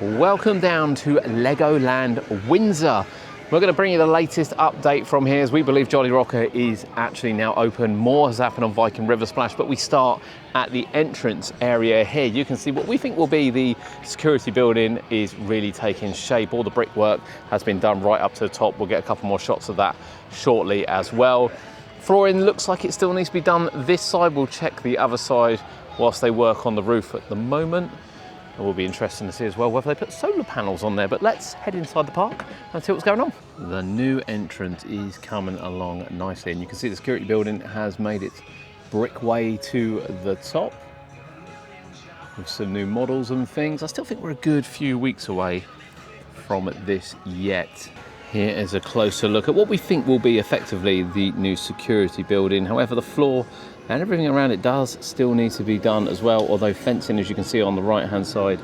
Welcome down to Legoland Windsor. We're going to bring you the latest update from here as we believe Jolly Rocker is actually now open. More has happened on Viking River Splash, but we start at the entrance area here. You can see what we think will be the security building is really taking shape. All the brickwork has been done right up to the top. We'll get a couple more shots of that shortly as well. Flooring looks like it still needs to be done this side. We'll check the other side whilst they work on the roof at the moment. It will be interesting to see as well whether they put solar panels on there, but let's head inside the park and see what's going on. The new entrance is coming along nicely, and you can see the security building has made its brick way to the top with some new models and things. I still think we're a good few weeks away from this yet. Here is a closer look at what we think will be effectively the new security building. However, the floor and everything around it does still need to be done as well, although fencing, as you can see on the right hand side,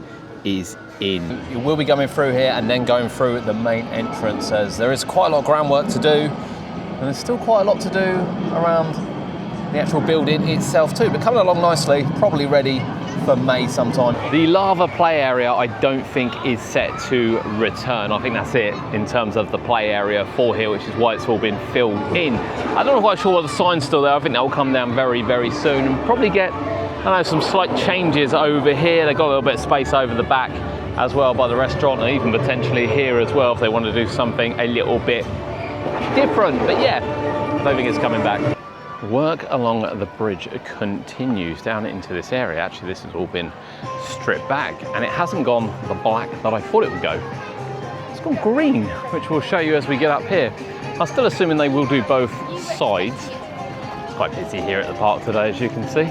is in. You will be going through here and then going through the main entrance, as there is quite a lot of groundwork to do, and there's still quite a lot to do around the actual building itself too, but coming along nicely, probably ready for May sometime. The lava play area I don't think is set to return. I think that's it in terms of the play area for here, which is why it's all been filled in. I'm not quite sure whether the sign's still there. I think that will come down very, very soon, and probably get, I don't know, some slight changes over here. They've got a little bit of space over the back as well by the restaurant, and even potentially here as well if they want to do something a little bit different. But yeah, I don't think it's coming back. Work along the bridge continues down into this area. Actually, this has all been stripped back, and it hasn't gone the black that I thought it would go. It's gone green, which we'll show you as we get up here. I'm still assuming they will do both sides. It's quite busy here at the park today, as you can see.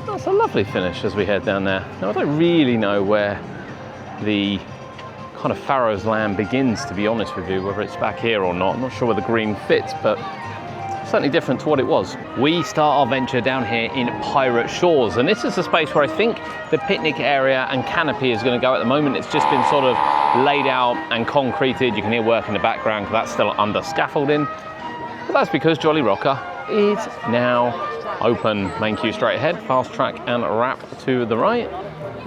That's a lovely finish as we head down there. Now, I don't really know where the kind of Pharaoh's Land begins, to be honest with you, whether it's back here or not. I'm not sure where the green fits, but certainly different to what it was. We start our venture down here in Pirate Shores, and this is the space where I think the picnic area and canopy is going to go at the moment. It's just been sort of laid out and concreted. You can hear work in the background because that's still under scaffolding, but that's because Jolly Rocker is now open. Main queue straight ahead, fast track and wrap to the right,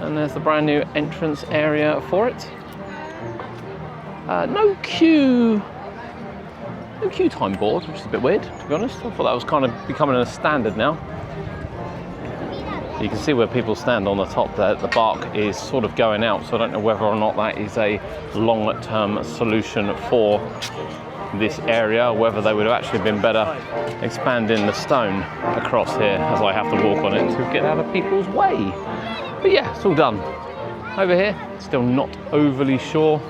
and there's the brand new entrance area for it. No queue time board, which is a bit weird, to be honest. I thought that was kind of becoming a standard now. You can see where people stand on the top there. The bark is sort of going out, so I don't know whether or not that is a long-term solution for this area, or whether they would have actually been better expanding the stone across here, as I have to walk on it to get out of people's way. But yeah, it's all done. Over here, still not overly sure.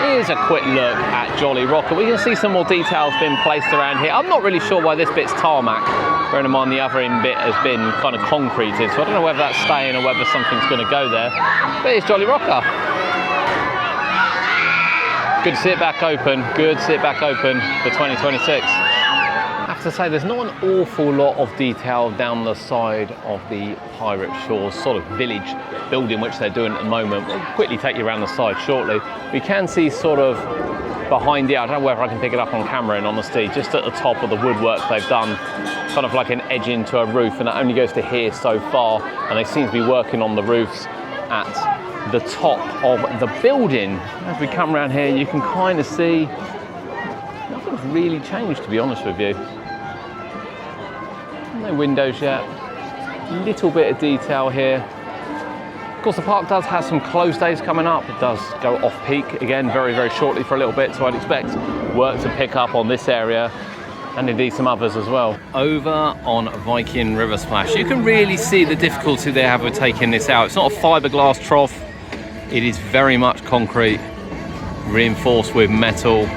Here's a quick look at Jolly Rocker. We can see some more details being placed around here. I'm not really sure why this bit's tarmac, bearing in mind the other end bit has been kind of concreted, so I don't know whether that's staying or whether something's going to go there. But here's Jolly Rocker. Good to see it back open. Good to see it back open for 2026. I have to say, there's not an awful lot of detail down the side of the Pirate Shores sort of village building, which they're doing at the moment. We'll quickly take you around the side shortly. We can see sort of behind it, I don't know whether I can pick it up on camera in honesty, just at the top of the woodwork they've done, kind of like an edge into a roof, and that only goes to here so far, and they seem to be working on the roofs at the top of the building. As we come around here, you can kind of see nothing's really changed, to be honest with you. No windows yet. Little bit of detail here. Of course, the park does have some closed days coming up. It does go off peak again very, very shortly for a little bit, so I'd expect work to pick up on this area and indeed some others as well. Over on Viking River Splash, you can really see the difficulty they have with taking this out. It's not a fiberglass trough. It is very much concrete, reinforced with metal.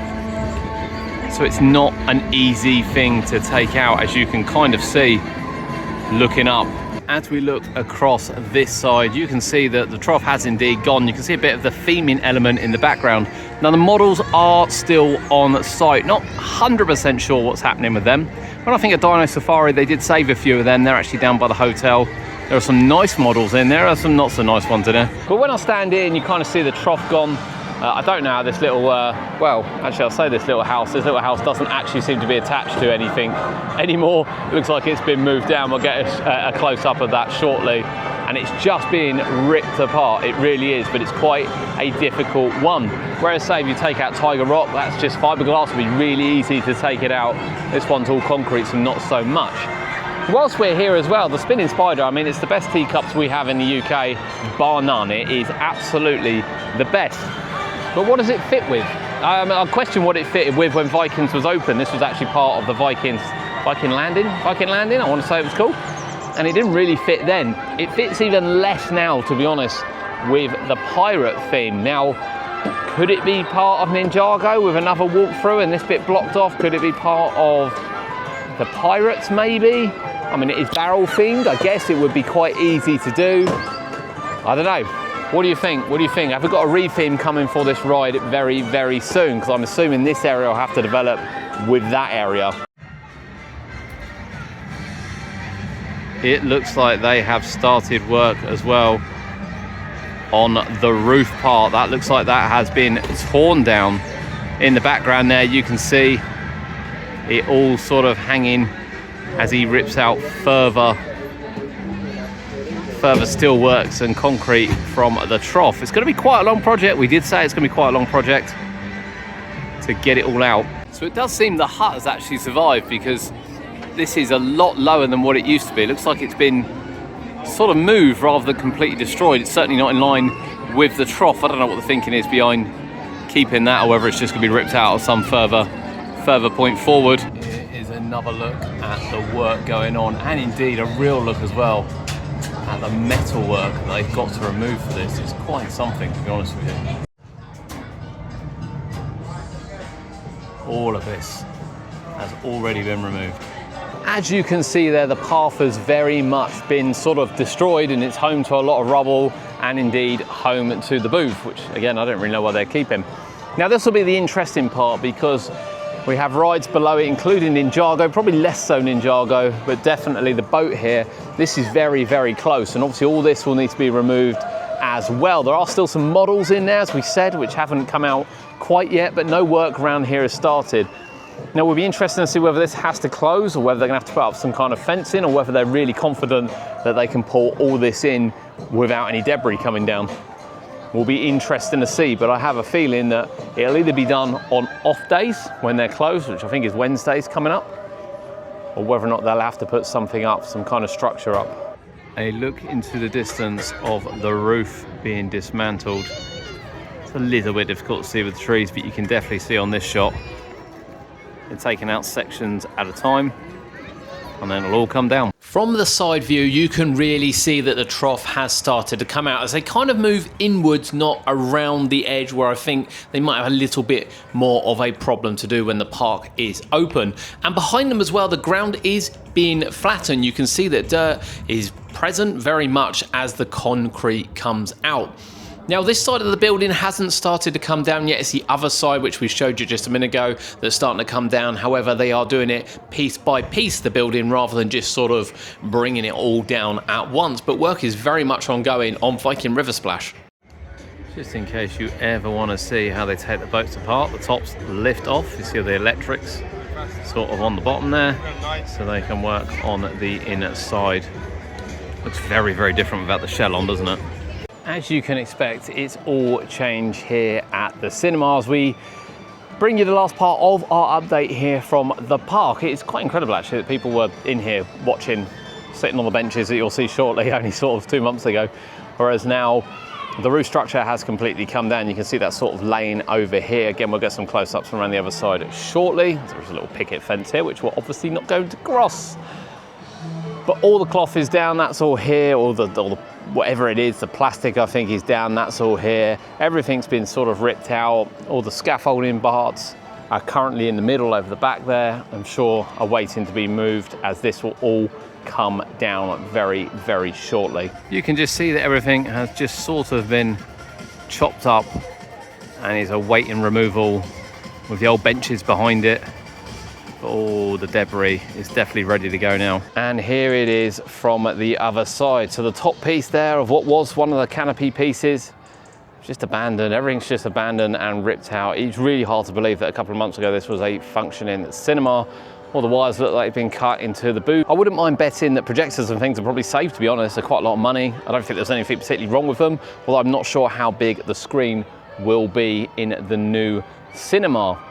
So it's not an easy thing to take out, as you can kind of see looking up. As we look across this side, you can see that the trough has indeed gone. You can see a bit of the theming element in the background. Now, the models are still on site. Not 100% sure what's happening with them. When I think of Dino Safari, they did save a few of them. They're actually down by the hotel. There are some nice models in there. There are some not so nice ones in there. But when I stand here and you kind of see the trough gone, I don't know how this little, well, actually I'll say this little house doesn't actually seem to be attached to anything anymore. It looks like it's been moved down. We'll get a close-up of that shortly. And it's just being ripped apart, it really is, but it's quite a difficult one. Whereas say if you take out Tiger Rock, that's just fiberglass, it'll be really easy to take it out. This one's all concrete, so not so much. Whilst we're here as well, the Spinning Spider, I mean, it's the best teacups we have in the UK, bar none. It is absolutely the best. But what does it fit with? I question what it fitted with when Vikings was open. This was actually part of the Viking Landing, I want to say it was called. And it didn't really fit then. It fits even less now, to be honest, with the pirate theme. Now, could it be part of Ninjago with another walkthrough and this bit blocked off? Could it be part of the pirates, maybe? I mean, it is barrel themed. I guess it would be quite easy to do. I don't know. What do you think? What do you think? Have we got a retheme coming for this ride very, very soon? Because I'm assuming this area will have to develop with that area. It looks like they have started work as well on the roof part. That looks like that has been torn down. In the background there, you can see it all sort of hanging as he rips out further steelworks and concrete from the trough. It's going to be quite a long project. We did say it's going to be quite a long project to get it all out. So it does seem the hut has actually survived, because this is a lot lower than what it used to be. It looks like it's been sort of moved rather than completely destroyed. It's certainly not in line with the trough. I don't know what the thinking is behind keeping that, or whether it's just going to be ripped out or some further point forward. Here is another look at the work going on, and indeed a real look as well at the metal work that they've got to remove for this. It's quite something, to be honest with you. All of this has already been removed. As you can see there, the path has very much been sort of destroyed, and it's home to a lot of rubble, and indeed home to the booth, which again, I don't really know why they're keeping. Now this will be the interesting part, because we have rides below it, including Ninjago, probably less so Ninjago, but definitely the boat here. This is very, very close, and obviously all this will need to be removed as well. There are still some models in there, as we said, which haven't come out quite yet, but no work around here has started. Now, we'll be interested to see whether this has to close, or whether they're going to have to put up some kind of fencing, or whether they're really confident that they can pull all this in without any debris coming down. Will be interesting to see, but I have a feeling that it'll either be done on off days when they're closed, which I think is Wednesdays coming up, or whether or not they'll have to put something up, some kind of structure up. A look into the distance of the roof being dismantled. It's a little bit difficult to see with the trees, but you can definitely see on this shot they're taking out sections at a time, and then it'll all come down. From the side view, you can really see that the trough has started to come out as they kind of move inwards, not around the edge, where I think they might have a little bit more of a problem to do when the park is open. And behind them as well, the ground is being flattened. You can see that dirt is present very much as the concrete comes out. Now, this side of the building hasn't started to come down yet. It's the other side, which we showed you just a minute ago, that's starting to come down. However, they are doing it piece by piece, the building, rather than just sort of bringing it all down at once. But work is very much ongoing on Viking River Splash. Just in case you ever want to see how they take the boats apart, the tops lift off. You see the electrics sort of on the bottom there, so they can work on the inside. Looks very, very different without the shell on, doesn't it? As you can expect, it's all change here at the cinemas. We bring you the last part of our update here from the park. It's quite incredible actually that people were in here watching, sitting on the benches that you'll see shortly, only sort of 2 months ago. Whereas now the roof structure has completely come down. You can see that sort of lane over here. Again, we'll get some close-ups from around the other side shortly. There's a little picket fence here, which we're obviously not going to cross. But all the cloth is down, that's all here, all the whatever it is, the plastic I think is down, that's all here. Everything's been sort of ripped out. All the scaffolding parts are currently in the middle over the back there. I'm sure are waiting to be moved, as this will all come down very, very shortly. You can just see that everything has just sort of been chopped up and is awaiting removal, with the old benches behind it. Oh, the debris is definitely ready to go now. And here it is from the other side. So the top piece there of what was one of the canopy pieces, just abandoned. Everything's just abandoned and ripped out. It's really hard to believe that a couple of months ago this was a functioning cinema. All the wires look like they've been cut into the booth. I wouldn't mind betting that projectors and things are probably safe, to be honest. They're quite a lot of money. I don't think there's anything particularly wrong with them, although I'm not sure how big the screen will be in the new cinema.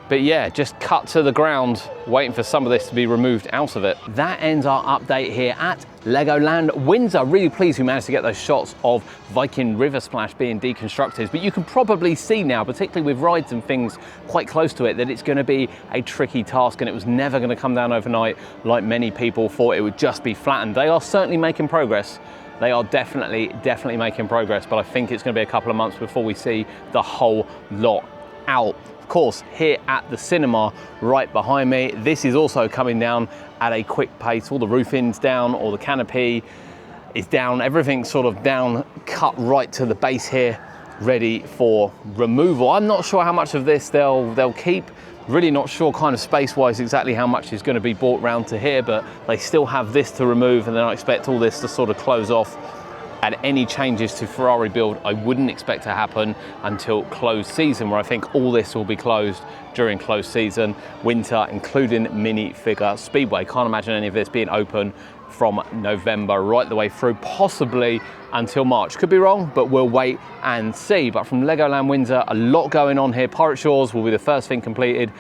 But yeah, just cut to the ground, waiting for some of this to be removed out of it. That ends our update here at Legoland Windsor. Really pleased we managed to get those shots of Viking River Splash being deconstructed. But you can probably see now, particularly with rides and things quite close to it, that it's going to be a tricky task, and it was never going to come down overnight like many people thought it would just be flattened. They are certainly making progress. They are definitely making progress, but I think it's going to be a couple of months before we see the whole lot out. Of course, here at the cinema right behind me, this is also coming down at a quick pace. All the roofing's down, all the canopy is down, everything's sort of down, cut right to the base here, ready for removal. I'm not sure how much of this they'll keep. Really not sure kind of space-wise exactly how much is going to be brought round to here, but they still have this to remove, and then I expect all this to sort of close off. And any changes to Ferrari build, I wouldn't expect to happen until closed season, where I think all this will be closed during closed season, winter, including mini figure speedway. Can't imagine any of this being open from November right the way through, possibly until March. Could be wrong, but we'll wait and see. But from Legoland Windsor, a lot going on here. Pirate Shores will be the first thing completed.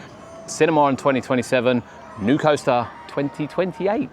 Cinema in 2027, new coaster 2028.